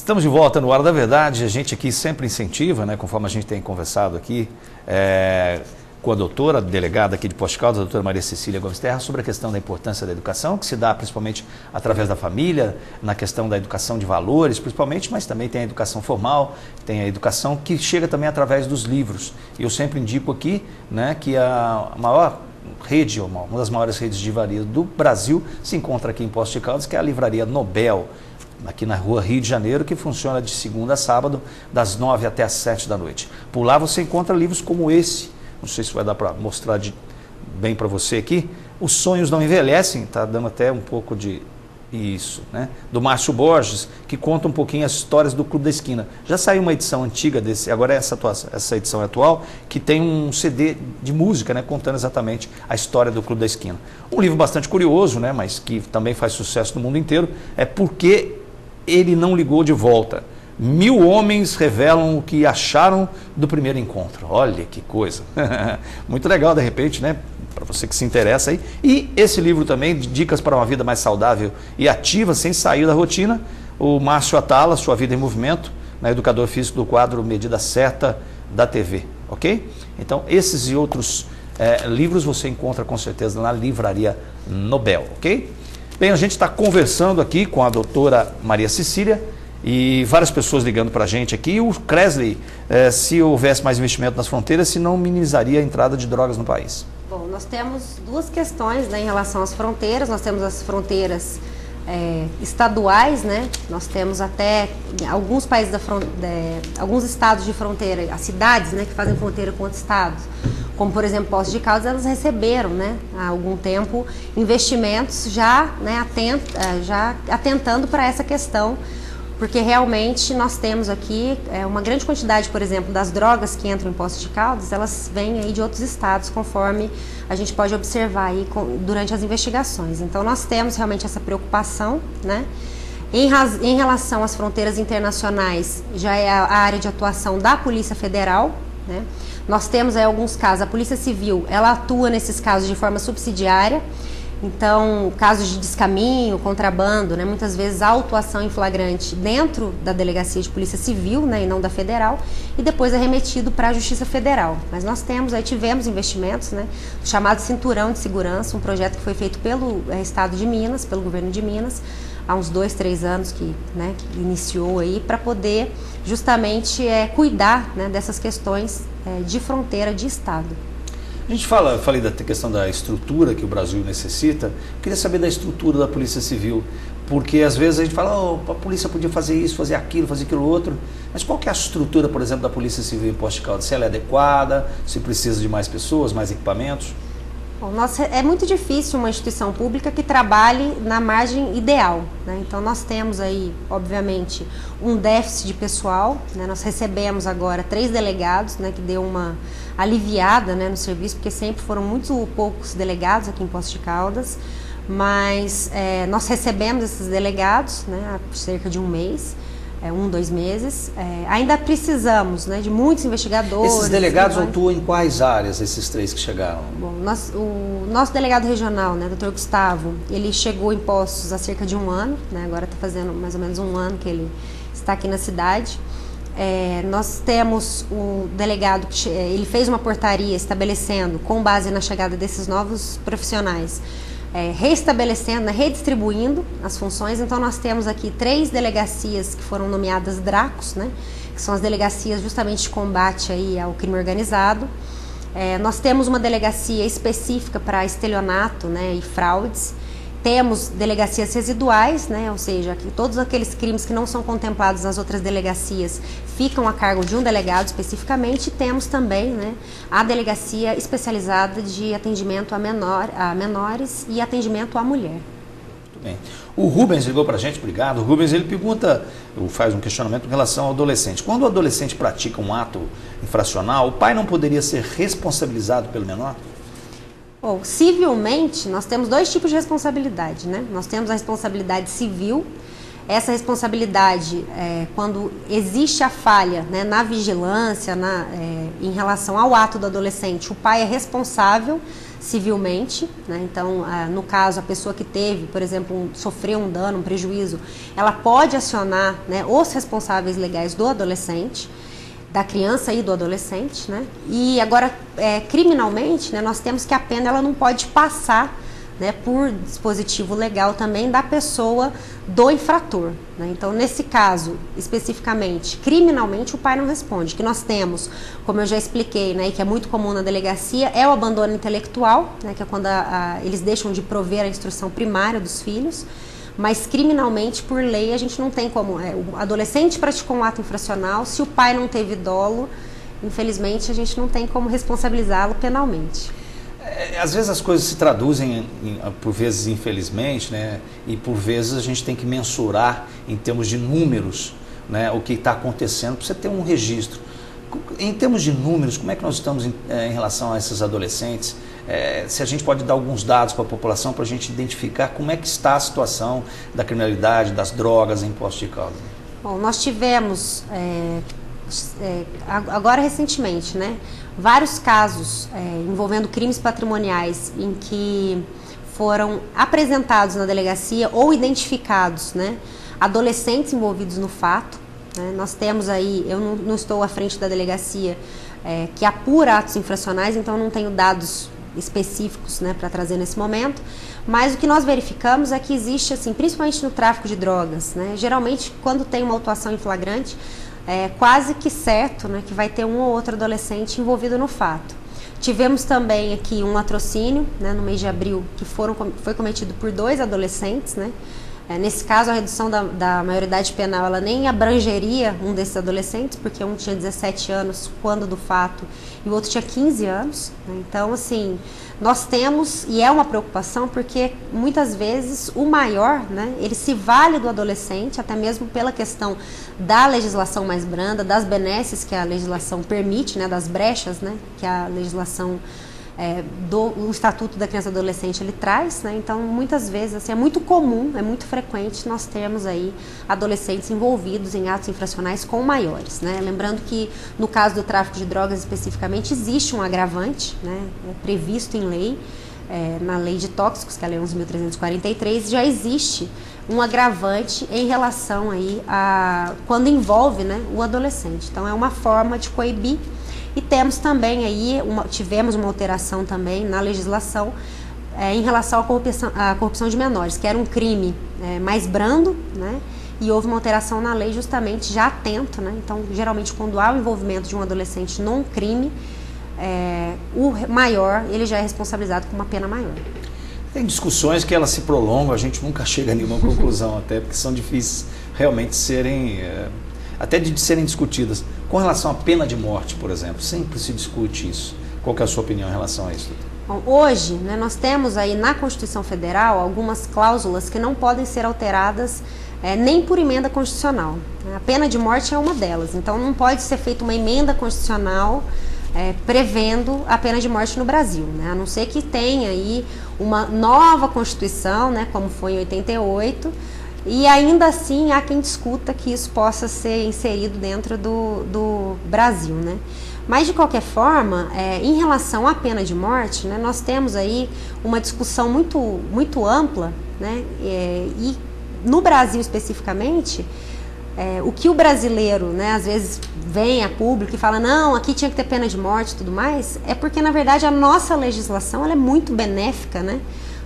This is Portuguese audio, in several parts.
Estamos de volta no Hora da Verdade. A gente aqui sempre incentiva, né, conforme a gente tem conversado aqui com a doutora, delegada aqui de Poços de Caldas, a doutora Maria Cecília Gomes Terra, sobre a questão da importância da educação, que se dá principalmente através da família, na questão da educação de valores, principalmente, mas também tem a educação formal, tem a educação que chega também através dos livros. E eu sempre indico aqui, né, que a maior rede, uma das maiores redes de livraria do Brasil, se encontra aqui em Poços de Caldas, que é a Livraria Nobel, aqui na rua Rio de Janeiro, que funciona de segunda a sábado, das 9 até as 7 da noite. Por lá você encontra livros como esse, não sei se vai dar para mostrar bem para você aqui, Os Sonhos Não Envelhecem, está dando até um pouco de isso, né? Do Márcio Borges, que conta um pouquinho as histórias do Clube da Esquina. Já saiu uma edição antiga desse, agora é essa edição atual, que tem um CD de música, né, contando exatamente a história do Clube da Esquina. Um livro bastante curioso, né, mas que também faz sucesso no mundo inteiro, é Porque Ele Não Ligou de Volta. 1000 homens revelam o que acharam do primeiro encontro. Olha que coisa. Muito legal, de repente, né? Para você que se interessa aí. E esse livro também, de Dicas para uma Vida Mais Saudável e Ativa, sem sair da rotina, o Márcio Atala, Sua Vida em Movimento, né, educador físico do quadro Medida Certa da TV. Ok? Então, esses e outros livros você encontra com certeza na Livraria Nobel. Ok? Bem, a gente está conversando aqui com a doutora Maria Cecília, e várias pessoas ligando para a gente aqui. O Kresley, se houvesse mais investimento nas fronteiras, se não minimizaria a entrada de drogas no país? Bom, nós temos duas questões, né, em relação às fronteiras. Nós temos as fronteiras estaduais, né? Nós temos até alguns países alguns estados de fronteira, as cidades, né, que fazem fronteira com outros estados, como por exemplo Poços de Caldas, elas receberam, né, há algum tempo investimentos já, né, já atentando para essa questão. Porque realmente nós temos aqui uma grande quantidade, por exemplo, das drogas que entram em Poços de Caldas, elas vêm aí de outros estados, conforme a gente pode observar aí durante as investigações. Então nós temos realmente essa preocupação, né? Em relação às fronteiras internacionais, já é a área de atuação da Polícia Federal, né? Nós temos aí alguns casos, a Polícia Civil, ela atua nesses casos de forma subsidiária. Então, casos de descaminho, contrabando, né, muitas vezes autuação em flagrante dentro da Delegacia de Polícia Civil, né, e não da Federal, e depois é remetido para a Justiça Federal. Mas nós tivemos investimentos, né, chamado Cinturão de Segurança, um projeto que foi feito pelo Estado de Minas, pelo governo de Minas, há uns 2, 3 anos que iniciou aí, para poder justamente cuidar, né, dessas questões de fronteira de Estado. A gente falei da questão da estrutura que o Brasil necessita. Eu queria saber da estrutura da Polícia Civil, porque às vezes a gente fala, a polícia podia fazer isso, fazer aquilo outro, mas qual que é a estrutura, por exemplo, da Polícia Civil em Poços de Caldas? Se ela é adequada, se precisa de mais pessoas, mais equipamentos? Bom, é muito difícil uma instituição pública que trabalhe na margem ideal, né? Então nós temos aí, obviamente, um déficit de pessoal, né? Nós recebemos agora 3 delegados, né, que deu uma aliviada, né, no serviço, porque sempre foram muito poucos delegados aqui em Poços de Caldas, mas nós recebemos esses delegados, né, há cerca de um mês, 2 meses. Ainda precisamos, né, de muitos investigadores. Esses delegados atuam em quais áreas, esses 3 que chegaram? Bom, o nosso delegado regional, né, Dr. Gustavo, ele chegou em Poços há cerca de um ano, né, agora está fazendo mais ou menos um ano que ele está aqui na cidade. Nós temos o delegado que ele fez uma portaria estabelecendo, com base na chegada desses novos profissionais, reestabelecendo, né, redistribuindo as funções. Então nós temos aqui 3 delegacias que foram nomeadas DRACOS, né, que são as delegacias justamente de combate aí ao crime organizado. Nós temos uma delegacia específica para estelionato, né, e fraudes. Temos delegacias residuais, né, ou seja, que todos aqueles crimes que não são contemplados nas outras delegacias ficam a cargo de um delegado especificamente. E temos também, né, a delegacia especializada de atendimento a menores e atendimento à mulher. Muito bem. O Rubens ligou para a gente, obrigado. O Rubens, ele faz um questionamento em relação ao adolescente. Quando o adolescente pratica um ato infracional, o pai não poderia ser responsabilizado pelo menor? Bom, civilmente, nós temos 2 tipos de responsabilidade, né? Nós temos a responsabilidade civil, essa responsabilidade, quando existe a falha, né, na vigilância, em relação ao ato do adolescente, o pai é responsável civilmente, né? Então, no caso, a pessoa que teve, por exemplo, sofreu um dano, um prejuízo, ela pode acionar, né, os responsáveis legais do adolescente, da criança e do adolescente, né? E agora, criminalmente, né, nós temos que a pena ela não pode passar, né, por dispositivo legal também da pessoa do infrator, né? Então, nesse caso, especificamente, criminalmente, o pai não responde. O que nós temos, como eu já expliquei, né, e que é muito comum na delegacia, é o abandono intelectual, né, que é quando eles deixam de prover a instrução primária dos filhos, mas criminalmente, por lei, a gente não tem como. O adolescente praticou um ato infracional, se o pai não teve dolo, infelizmente, a gente não tem como responsabilizá-lo penalmente. Às vezes as coisas se traduzem, por vezes infelizmente, né, e por vezes a gente tem que mensurar em termos de números, né, o que está acontecendo, para você ter um registro. Em termos de números, como é que nós estamos em relação a esses adolescentes? Se a gente pode dar alguns dados para a população para a gente identificar como é que está a situação da criminalidade, das drogas em Poços de Caldas. Bom, nós tivemos, agora recentemente, né, vários casos envolvendo crimes patrimoniais em que foram apresentados na delegacia ou identificados, né, adolescentes envolvidos no fato, né. Nós temos aí, eu não estou à frente da delegacia que apura atos infracionais, então não tenho dados específicos, né, para trazer nesse momento, mas o que nós verificamos é que existe, assim, principalmente no tráfico de drogas, né, geralmente quando tem uma autuação em flagrante, é quase que certo, né, que vai ter um ou outro adolescente envolvido no fato. Tivemos também aqui um latrocínio, né, no mês de abril, que foi cometido por 2 adolescentes, né. Nesse caso, a redução da maioridade penal ela nem abrangeria um desses adolescentes, porque um tinha 17 anos quando do fato e o outro tinha 15 anos. Né? Então, assim, nós temos, e é uma preocupação, porque muitas vezes o maior, né, ele se vale do adolescente, até mesmo pela questão da legislação mais branda, das benesses que a legislação permite, né, das brechas, né, que a legislação o Estatuto da Criança e do Adolescente ele traz, né? Então muitas vezes assim, é muito comum, é muito frequente nós termos aí adolescentes envolvidos em atos infracionais com maiores, né? Lembrando que no caso do tráfico de drogas especificamente existe um agravante, né? Previsto em lei, na lei de tóxicos, que é a lei 11.343, já existe um agravante em relação aí a quando envolve, né, o adolescente. Então é uma forma de coibir. E temos também aí, tivemos uma alteração também na legislação em relação à corrupção de menores, que era um crime mais brando, né? E houve uma alteração na lei justamente já atento, né? Então, geralmente, quando há o envolvimento de um adolescente num crime, o maior, ele já é responsabilizado com uma pena maior. Tem discussões que elas se prolongam, a gente nunca chega a nenhuma conclusão até, porque são difíceis realmente de serem discutidas. Com relação à pena de morte, por exemplo, sempre se discute isso. Qual que é a sua opinião em relação a isso, doutor? Bom, hoje, né, nós temos aí na Constituição Federal algumas cláusulas que não podem ser alteradas nem por emenda constitucional. A pena de morte é uma delas, então não pode ser feita uma emenda constitucional prevendo a pena de morte no Brasil, né? A não ser que tenha aí uma nova Constituição, né, como foi em 88, e ainda assim há quem discuta que isso possa ser inserido dentro do Brasil, né? Mas de qualquer forma, em relação à pena de morte, né, nós temos aí uma discussão muito, muito ampla, né? E no Brasil especificamente, o que o brasileiro, né, às vezes vem a público e fala, não, aqui tinha que ter pena de morte e tudo mais, é porque na verdade a nossa legislação ela é muito benéfica, né,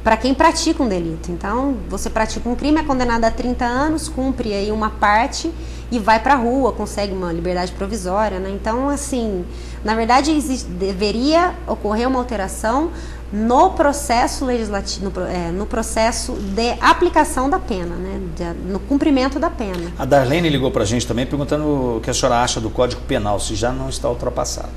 para quem pratica um delito. Então, você pratica um crime, é condenado a 30 anos, cumpre aí uma parte e vai para a rua, consegue uma liberdade provisória, né? Então, assim, na verdade, deveria ocorrer uma alteração no processo legislativo, no processo de aplicação da pena, né? No cumprimento da pena. A Darlene ligou para a gente também perguntando o que a senhora acha do Código Penal, se já não está ultrapassado.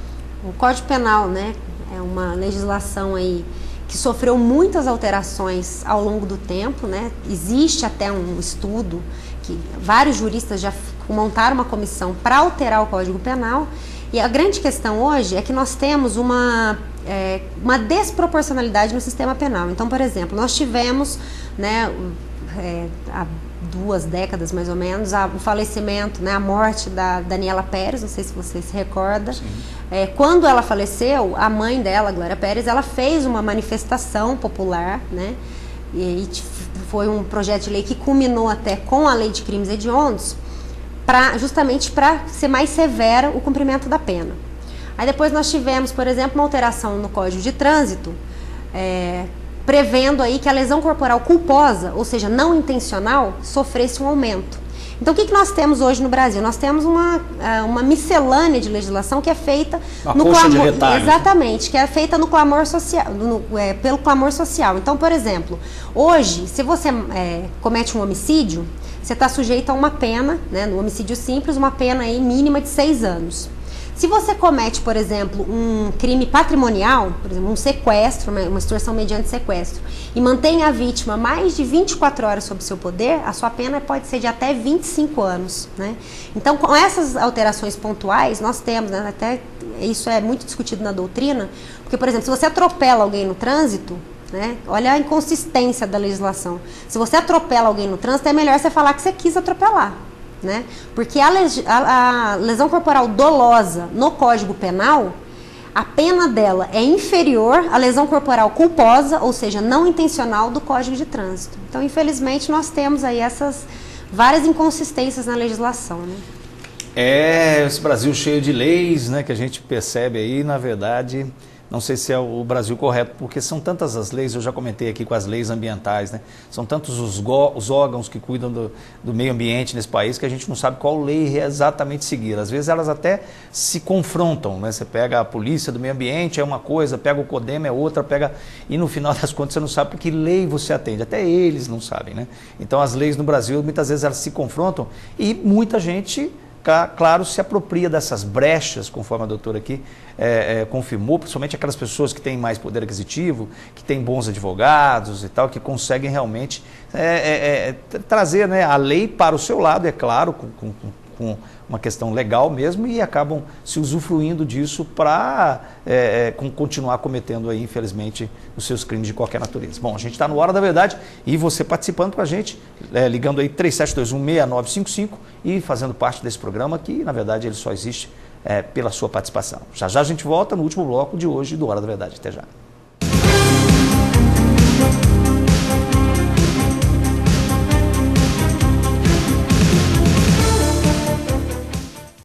O Código Penal, né, é uma legislação aí que sofreu muitas alterações ao longo do tempo, né? Existe até um estudo que vários juristas já montaram uma comissão para alterar o Código Penal, e a grande questão hoje é que nós temos uma desproporcionalidade no sistema penal. Então, por exemplo, nós tivemos, né, 2 décadas mais ou menos, o falecimento, né, a morte da Daniela Pérez, não sei se você se recorda. Quando ela faleceu, a mãe dela, Glória Pérez, ela fez uma manifestação popular, né, e foi um projeto de lei que culminou até com a lei de crimes hediondos, justamente para ser mais severa o cumprimento da pena. Aí depois nós tivemos, por exemplo, uma alteração no Código de Trânsito, prevendo aí que a lesão corporal culposa, ou seja, não intencional, sofresse um aumento. Então, o que nós temos hoje no Brasil? Nós temos uma miscelânea de legislação que é feita no clamor, exatamente, que é feita no clamor social, pelo clamor social. Então, por exemplo, hoje, se você comete um homicídio, você está sujeito a uma pena, né, no homicídio simples, uma pena aí mínima de 6 anos. Se você comete, por exemplo, um crime patrimonial, por exemplo, um sequestro, uma extorsão mediante sequestro, e mantém a vítima mais de 24 horas sob seu poder, a sua pena pode ser de até 25 anos. Né? Então, com essas alterações pontuais, nós temos, né, até isso é muito discutido na doutrina, porque, por exemplo, se você atropela alguém no trânsito, né, olha a inconsistência da legislação. Se você atropela alguém no trânsito, é melhor você falar que você quis atropelar. Né? Porque a lesão corporal dolosa no Código Penal, a pena dela é inferior à lesão corporal culposa, ou seja, não intencional do Código de Trânsito. Então, infelizmente, nós temos aí essas várias inconsistências na legislação. Né? Esse Brasil cheio de leis, né, que a gente percebe aí, na verdade, não sei se é o Brasil correto, porque são tantas as leis, eu já comentei aqui com as leis ambientais, né? São tantos os órgãos que cuidam do meio ambiente nesse país que a gente não sabe qual lei exatamente seguir. Às vezes elas até se confrontam, né? Você pega a polícia do meio ambiente, é uma coisa, pega o CODEM, é outra, e no final das contas você não sabe que lei você atende, até eles não sabem, né? Então as leis no Brasil, muitas vezes elas se confrontam e muita gente, claro, se apropria dessas brechas, conforme a doutora aqui confirmou, principalmente aquelas pessoas que têm mais poder aquisitivo, que têm bons advogados e tal, que conseguem realmente trazer, né, a lei para o seu lado, é claro, com uma questão legal mesmo, e acabam se usufruindo disso para continuar cometendo aí, infelizmente, os seus crimes de qualquer natureza. Bom, a gente está no Hora da Verdade e você participando com a gente, ligando aí 3721-6955 e fazendo parte desse programa que, na verdade, ele só existe pela sua participação. Já já a gente volta no último bloco de hoje do Hora da Verdade. Até já.